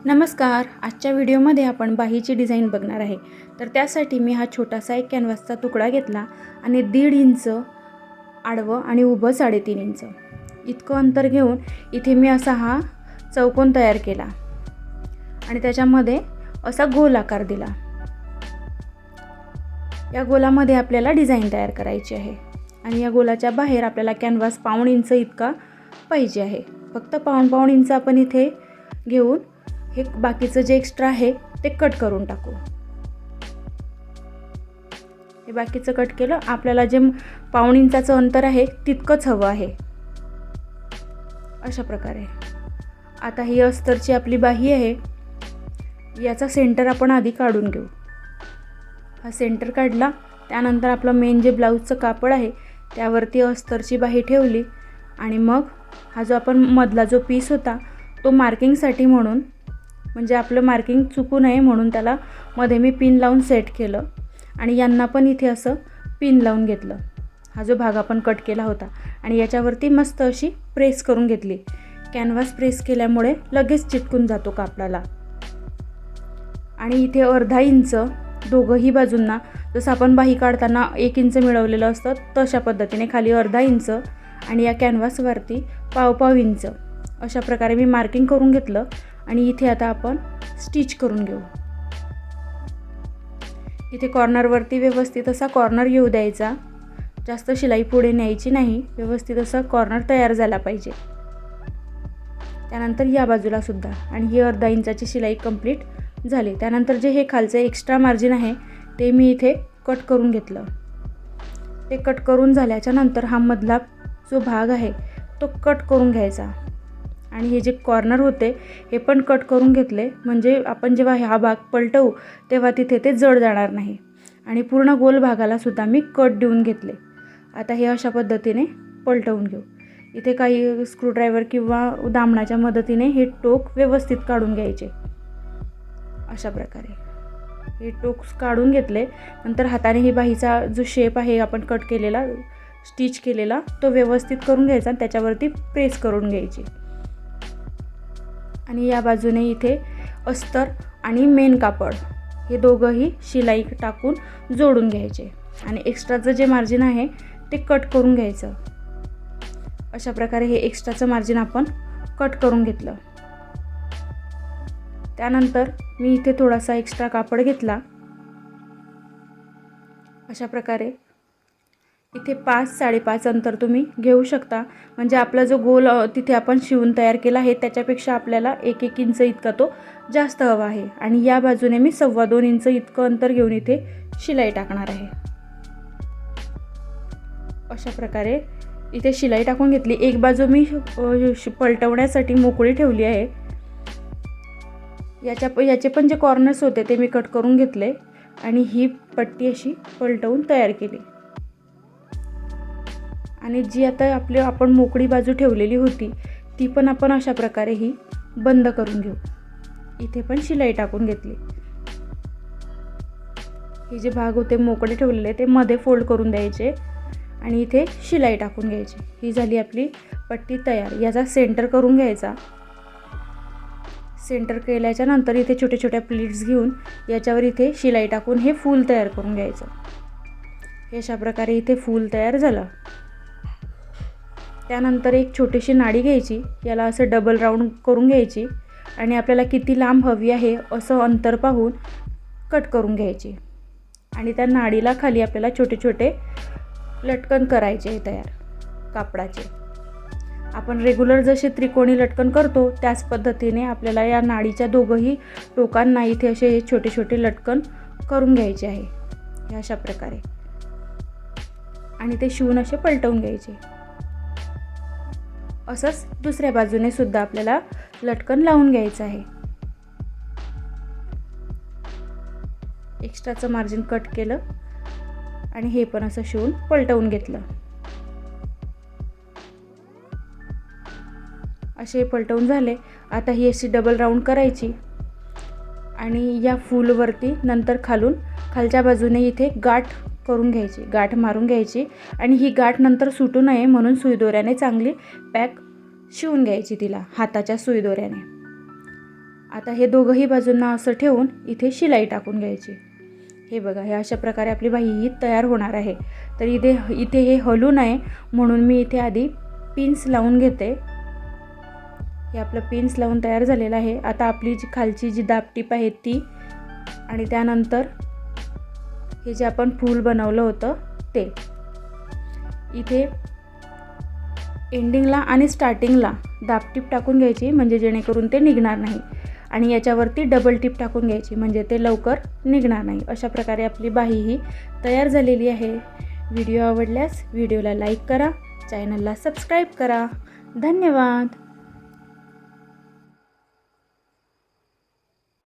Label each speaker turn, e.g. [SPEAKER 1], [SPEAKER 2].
[SPEAKER 1] नमस्कार. आजच्या व्हिडिओमध्ये आपण बाहीची डिझाईन बघणार आहे. तर त्यासाठी मी हा छोटासा एक कॅनव्हासचा तुकडा घेतला आणि 1.5 इंच आडवं आणि उभं 3.5 इंच इतकं अंतर घेऊन इथे मी असा हा चौकोन तयार केला आणि त्याच्यामध्ये असा गोल आकार दिला. या गोलामध्ये आपल्याला डिझाईन तयार करायची आहे आणि या गोलाच्या बाहेर आपल्याला कॅनव्हास 1.5 इंच इतका पाहिजे आहे. फक्त 1.5 इंच आपण इथे घेऊन हे बाकीचं जे एक्स्ट्रा आहे ते कट करून टाकू. हे बाकीचं कट केलं. आपल्याला जे 1.5 इंचाचं अंतर आहे तितकंच हवं आहे. अशा प्रकारे आता ही अस्तरची आपली बाही आहे. याचा सेंटर आपण आधी काढून घेऊ. हा सेंटर काढला. त्यानंतर आपलं मेन जे ब्लाऊजचं कापड आहे त्यावरती अस्तरची बाही ठेवली आणि मग हा जो आपण मधला जो पीस होता तो मार्किंगसाठी म्हणून, म्हणजे आपलं मार्किंग चुकू नये म्हणून त्याला मध्ये मी पिन लावून सेट केलं आणि यांना पण इथे असं पिन लावून घेतलं. हा जो भाग आपण कट केला होता आणि याच्यावरती मस्त अशी प्रेस करून घेतली. कॅनव्हास प्रेस केल्यामुळे लगेच चिटकून जातो कापडाला. आणि इथे 1/2 इंच दोघंही बाजूंना, जसं आपण बाही काढताना 1 इंच मिळवलेलं असतं तशा पद्धतीने खाली 1/2 इंच आणि या कॅनव्हासवरती 1/2 इंच अशा प्रकारे मी मार्किंग करून घेतलं. आणि इथे आता आपण स्टिच करून घेऊ. इथे कॉर्नरवरती व्यवस्थित असा कॉर्नर येऊ द्यायचा. जास्त शिलाई पुढे न्यायची नाही. व्यवस्थित असा कॉर्नर तयार झाला पाहिजे. त्यानंतर या बाजूला सुद्धा आणि ही 1/2 इंचाची शिलाई कंप्लीट झाली. त्यानंतर जे हे खालचं एक्स्ट्रा मार्जिन आहे ते मी इथे कट करून घेतलं. ते कट करून झाल्याच्या नंतर हा मधला जो भाग आहे तो कट करून घ्यायचा आणि हे जे कॉर्नर होते हे पण कट करून घेतले, म्हणजे आपण जेव्हा हा भाग पलटवू तेव्हा तिथे ते जड जाणार नाही. आणि पूर्ण गोल भागाला सुद्धा मी कट देऊन घेतले. आता हे अशा पद्धतीने पलटवून घेऊ. इथे काही स्क्रूड्रायव्हर किंवा दामणाच्या मदतीने हे टोक व्यवस्थित काढून घ्यायचे. अशा प्रकारे हे टोक काढून घेतले. नंतर हाताने ही बाहीचा जो शेप आहे आपण कट केलेला, स्टिच केलेला, तो व्यवस्थित करून घ्यायचा आणि त्याच्यावरती प्रेस करून घ्यायची. आणि या बाजूने इथे अस्तर आणि मेन कापड हे दोघंही शिलाई टाकून जोडून घ्यायचे आणि एक्स्ट्राचं जे मार्जिन आहे ते कट करून घ्यायचं. अशा प्रकारे हे एक्स्ट्राचं मार्जिन आपण कट करून घेतलं. त्यानंतर मी इथे थोडासा एक्स्ट्रा कापड घेतला. अशा प्रकारे इथे 5-5.5 अंतर तुम्ही घेऊ शकता. म्हणजे आपला जो गोल तिथे आपण शिवून तयार केला आहे त्याच्यापेक्षा आपल्याला 1-1 इंच इतका तो जास्त हवा आहे. आणि या बाजूने मी 2.25 इंच इतकं अंतर घेऊन इथे शिलाई टाकणार आहे. अशा प्रकारे इथे शिलाई टाकून घेतली. एक बाजू मी पलटवण्यासाठी मोकळी ठेवली आहे. याचे पण जे कॉर्नर्स होते ते मी कट करून घेतले आणि ही पट्टी अशी पलटवून तयार केली. आणि जी आता आपण मोकळी बाजू ठेवलेली होती ती पण आपण अशा प्रकारे ही बंद करून घेऊ. इथे पण शिलाई टाकून घेतली. हे जे भाग होते मोकळे ठेवलेले ते मध्ये फोल्ड करून द्यायचे आणि इथे शिलाई टाकून घ्यायची. ही झाली आपली पट्टी तयार. याचा सेंटर करून घ्यायचा. सेंटर केल्याच्या नंतर इथे छोटे छोटे प्लीट्स घेऊन याच्यावर इथे शिलाई टाकून हे फूल तयार करून घ्यायचं. हे अशा प्रकारे इथे फूल तयार झालं. त्यानंतर एक छोटीशी नाडी घ्यायची. याला असं डबल राऊंड करून घ्यायची आणि आपल्याला किती लांब हवी आहे असं अंतर पाहून कट करून घ्यायची. आणि त्या नाडीला खाली आपल्याला छोटे छोटे लटकन करायचे तयार कापडाचे. आपण रेग्युलर जसे त्रिकोणी लटकन करतो त्याच पद्धतीने आपल्याला या नाडीच्या दोघंही टोकांना इथे असे छोटे छोटे लटकन करून घ्यायचे आहे. हे अशा प्रकारे आणि ते शिवून असे पलटवून घ्यायचे. असंच दुसऱ्या बाजूने सुद्धा आपल्याला लटकन लावून घ्यायचं आहे. एक्स्ट्राचं मार्जिन कट केलं आणि हे पण असं शिवून पलटवून घेतलं. असे पलटवून झाले. आता ही अशी डबल राऊंड करायची आणि या फूलवरती नंतर खालच्या बाजूने इथे गाठ करून घ्यायची, गाठ मारून घ्यायची आणि ही गाठ नंतर सुटू नये म्हणून सुईदोऱ्याने चांगली पॅक शिवून घ्यायची तिला हाताच्या सुईदोऱ्याने. आता हे दोघंही बाजूंना असं ठेवून इथे शिलाई टाकून घ्यायची. हे बघा, हे अशा प्रकारे आपली बाही ही तयार होणार आहे. तर इथे हे हलू नये म्हणून मी इथे आधी पिन्स लावून घेते. हे आपलं पिन्स लावून तयार झालेलं आहे. आता आपली जी खालची जी दाबटीप आहे ती, आणि त्यानंतर हे जे आपण फूल बनवलं होतं ते इथे एंडिंगला आणि स्टार्टिंगला दाबटीप टाकून घ्यायची, म्हणजे जेणेकरून ते निघणार नाही. आणि याच्यावरती डबल टिप टाकून घ्यायची, म्हणजे ते लवकर निघणार नाही. अशा प्रकारे आपली बाही ही तयार झालेली आहे. व्हिडिओ आवडल्यास व्हिडिओला लाईक करा, चॅनलला सबस्क्राईब करा. धन्यवाद.